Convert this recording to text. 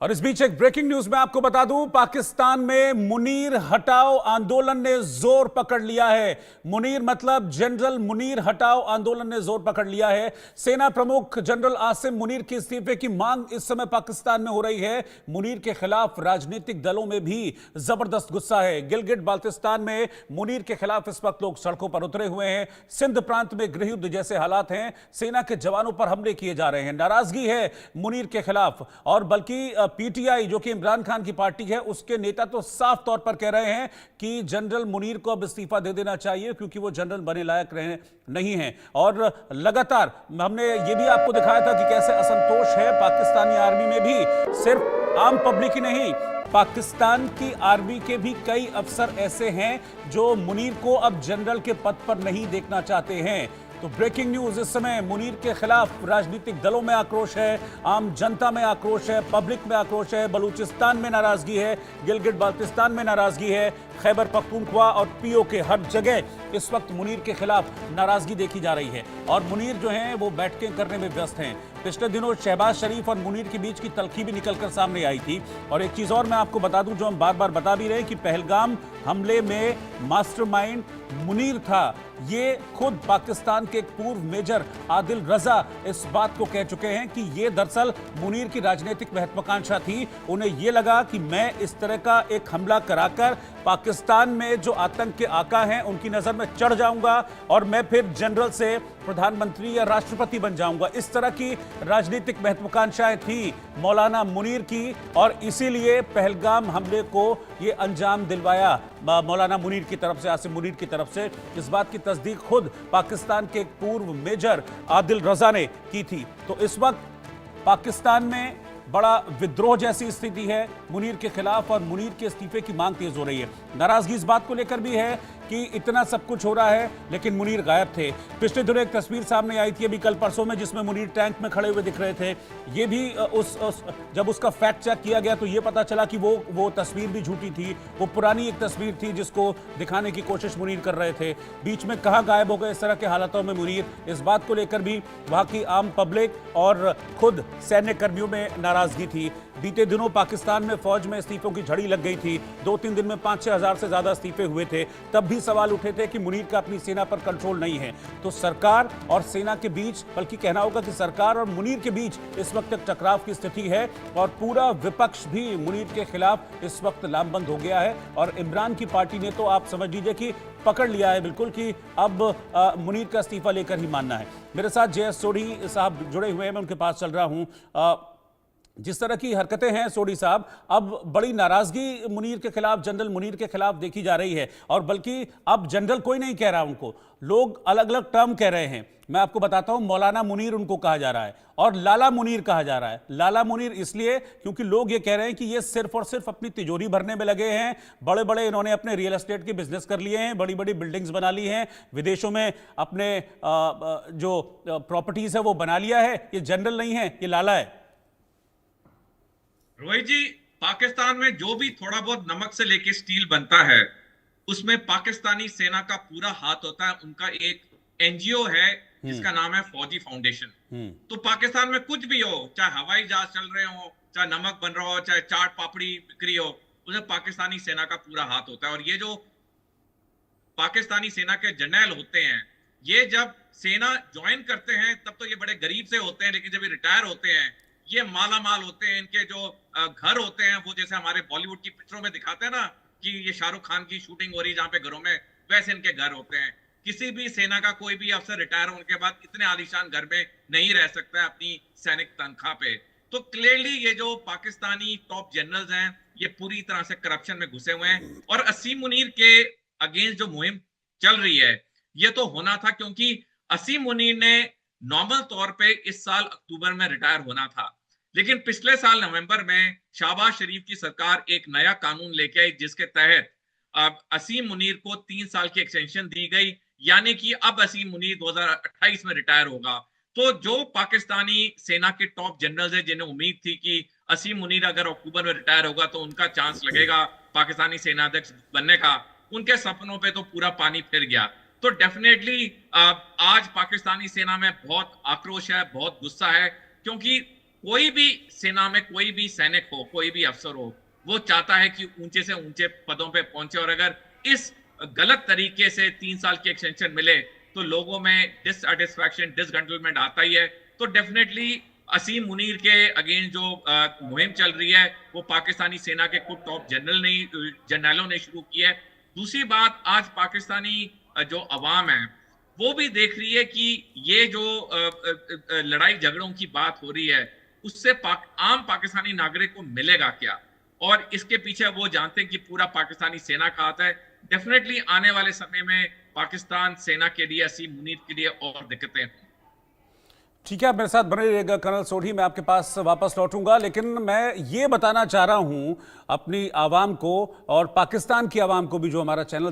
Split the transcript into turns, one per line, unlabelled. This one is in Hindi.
और इस बीच एक ब्रेकिंग न्यूज मैं आपको बता दूं, पाकिस्तान में मुनीर हटाओ आंदोलन ने जोर पकड़ लिया है। मुनीर मतलब जनरल मुनीर हटाओ आंदोलन ने जोर पकड़ लिया है। सेना प्रमुख जनरल आसिम मुनीर के इस्तीफे की मांग इस समय पाकिस्तान में हो रही है। मुनीर के खिलाफ राजनीतिक दलों में भी जबरदस्त गुस्सा है। गिलगिट बाल्टिस्तान में मुनीर के खिलाफ इस वक्त लोग सड़कों पर उतरे हुए हैं। सिंध प्रांत में गृह युद्ध जैसे हालात हैं, सेना के जवानों पर हमले किए जा रहे हैं। नाराजगी है मुनीर के खिलाफ, और बल्कि पीटीआई जो कि इमरान खान की पार्टी है, उसके नेता तो साफ तौर पर कह रहे हैं कि जनरल मुनीर को अब इस्तीफा दे देना चाहिए क्योंकि वो जनरल बने लायक रहे नहीं हैं। और लगातार हमने ये भी आपको दिखाया था कि कैसे असंतोष है पाकिस्तानी आर्मी में भी, सिर्फ आम पब्लिक ही नहीं, पाकिस्तान की आर्मी के भी कई अफसर ऐसे हैं जो मुनीर को अब जनरल के पद पर नहीं देखना चाहते हैं। तो ब्रेकिंग न्यूज इस समय, मुनीर के खिलाफ राजनीतिक दलों में आक्रोश है, आम जनता में आक्रोश है, पब्लिक में आक्रोश है, बलूचिस्तान में नाराजगी है, गिलगिट बाल्टिस्तान में नाराजगी है, खैबर पख्तूनख्वा और पीओके हर जगह इस वक्त मुनीर के खिलाफ नाराजगी देखी जा रही है। और मुनीर जो हैं वो बैठकें करने में व्यस्त हैं। पिछले दिनों शहबाज शरीफ और मुनीर के बीच की तल्खी भी निकलकर सामने आई थी। और एक चीज और मैं आपको बता दूं, जो हम बार बार बता भी रहे हैं कि पहलगाम हमले में मास्टरमाइंड मुनीर था। ये खुद पाकिस्तान के एक पूर्व मेजर आदिल रजा इस बात को कह चुके हैं कि ये दरअसल मुनीर की राजनीतिक महत्वाकांक्षा थी। उन्हें यह लगा कि मैं इस तरह का एक हमला कराकर पाकिस्तान में जो आतंक के आका हैं उनकी नजर में चढ़ जाऊंगा और मैं फिर जनरल से प्रधानमंत्री या राष्ट्रपति बन जाऊंगा। इस तरह की राजनीतिक महत्वाकांक्षाएं थी मौलाना मुनीर की, और इसीलिए पहलगाम हमले को ये अंजाम दिलवाया मौलाना मुनीर की तरफ से, आसिम मुनीर की तरफ से। इस बात की तस्दीक खुद पाकिस्तान के एक पूर्व मेजर आदिल रजा ने की थी। तो इस वक्त पाकिस्तान में बड़ा विद्रोह जैसी स्थिति है मुनीर के खिलाफ, और मुनीर के इस्तीफे की मांग तेज हो रही है। नाराजगी इस बात को लेकर भी है कि इतना सब कुछ हो रहा है लेकिन मुनीर गायब थे। पिछले दिनों एक तस्वीर सामने आई थी अभी कल परसों में, जिसमें मुनीर टैंक में खड़े हुए दिख रहे थे। ये भी जब उसका फैक्ट चेक किया गया तो ये पता चला कि वो तस्वीर भी झूठी थी। वो पुरानी एक तस्वीर थी जिसको दिखाने की कोशिश मुनीर कर रहे थे। बीच में कहाँ गायब हो गए इस तरह के हालातों में मुनीर, इस बात को लेकर भी वहाँ की आम पब्लिक और खुद सैन्य कर्मियों में नाराजगी थी। बीते दिनों पाकिस्तान में फौज में इस्तीफों की झड़ी लग गई थी। 2-3 दिन में 5-6 हजार से ज्यादा इस्तीफे हुए थे। तब भी सवाल उठे थे कि मुनीर का अपनी सेना पर कंट्रोल नहीं है। तो सरकार और सेना के बीच, बल्कि कहना होगा कि सरकार और मुनीर के बीच इस वक्त एक टकराव की स्थिति है, और पूरा विपक्ष भी मुनीर के खिलाफ इस वक्त लामबंद हो गया है। और इमरान की पार्टी ने तो आप समझ लीजिए कि पकड़ लिया है बिल्कुल कि अब मुनीर का इस्तीफा लेकर ही मानना है। मेरे साथ JS सोढ़ी साहब जुड़े हुए हैं, मैं उनके पास चल रहा हूं। जिस तरह की हरकतें हैं सोढ़ी साहब, अब बड़ी नाराजगी मुनीर के खिलाफ, जनरल मुनीर के खिलाफ देखी जा रही है, और बल्कि अब जनरल कोई नहीं कह रहा उनको, लोग अलग अलग टर्म कह रहे हैं। मैं आपको बताता हूं, मौलाना मुनीर उनको कहा जा रहा है और लाला मुनीर कहा जा रहा है। लाला मुनीर इसलिए क्योंकि लोग ये कह रहे हैं कि ये सिर्फ और सिर्फ अपनी तिजोरी भरने में लगे हैं। बड़े बड़े इन्होंने अपने रियल एस्टेट के बिजनेस कर लिए हैं, बड़ी बड़ी बिल्डिंग्स बना ली हैं, विदेशों में अपने जो प्रॉपर्टीज है वो बना लिया है। ये जनरल नहीं है, ये लाला है।
रोहित जी, पाकिस्तान में जो भी थोड़ा बहुत नमक से लेके स्टील बनता है उसमें पाकिस्तानी सेना का पूरा हाथ होता है। उनका एक एनजीओ है जिसका नाम है फौजी फाउंडेशन। तो पाकिस्तान में कुछ भी हो, चाहे हवाई जहाज चल रहे हो, चाहे नमक बन रहा हो, चाहे चाट पापड़ी बिक्री हो, उसमें पाकिस्तानी सेना का पूरा हाथ होता है। और ये जो पाकिस्तानी सेना के जर्नल होते हैं, ये जब सेना ज्वाइन करते हैं तब तो ये बड़े गरीब से होते हैं, लेकिन जब ये रिटायर होते हैं ये माला माल होते हैं। इनके जो घर होते हैं वो जैसे हमारे बॉलीवुड की पिक्चरों में दिखाते हैं ना कि ये शाहरुख खान की शूटिंग हो रही है जहां पे घरों में, वैसे इनके घर होते हैं। किसी भी सेना का कोई भी अफसर रिटायर होने के बाद इतने आलीशान घर में नहीं रह सकता है अपनी सैनिक तनख्वाह पे। तो क्लियरली ये जो पाकिस्तानी टॉप जनरल्स हैं ये पूरी तरह से करप्शन में घुसे हुए हैं। और असीम मुनीर के अगेंस्ट जो मुहिम चल रही है ये तो होना था, क्योंकि असीम मुनीर ने नॉर्मल तौर पे इस साल अक्टूबर में रिटायर होना था, लेकिन पिछले साल नवंबर में शहबाज शरीफ की सरकार एक नया कानून लेके आई जिसके तहत अब असीम मुनीर को 3 साल की एक्सटेंशन दी गई, यानी कि अब असीम मुनीर 2028 में रिटायर होगा। तो जो पाकिस्तानी सेना के टॉप जनरल्स हैं जिन्हें उम्मीद थी कि असीम मुनीर अगर अक्टूबर में रिटायर होगा तो उनका चांस लगेगा पाकिस्तानी सेना अध्यक्ष बनने का, उनके सपनों पे तो पूरा पानी फिर गया। तो डेफिनेटली आज पाकिस्तानी सेना में बहुत आक्रोश है, बहुत गुस्सा है, क्योंकि कोई भी सेना में कोई भी सैनिक हो, कोई भी अफसर हो, वो चाहता है कि ऊंचे से ऊंचे पदों पे पहुंचे, और अगर इस गलत तरीके से 3 साल की एक्सटेंशन मिले तो लोगों में डिससैटिस्फैक्शन, डिसगंटलमेंट आता ही है। तो डेफिनेटली असीम मुनीर के अगेंस्ट जो मुहिम चल रही है वो पाकिस्तानी सेना के कुछ टॉप जनरलों ने शुरू की है। दूसरी बात, आज पाकिस्तानी जो अवाम है वो भी देख रही है कि ये जो लड़ाई झगड़ों की बात हो रही है उससे आम पाकिस्तानी नागरिक को मिलेगा क्या, और इसके पीछे वो जानते हैं कि पूरा पाकिस्तानी सेना का हाथ है। डेफिनेटली आने वाले समय में पाकिस्तान सेना के लिए, असीम मुनीर के लिए और दिक्कतें हों।
ठीक है, आप मेरे साथ बने रहिएगा कर्नल सोढ़ी, मैं आपके पास वापस लौटूंगा, लेकिन मैं ये बताना चाह रहा हूं अपनी आवाम को और पाकिस्तान की आवाम को भी जो हमारा चैनल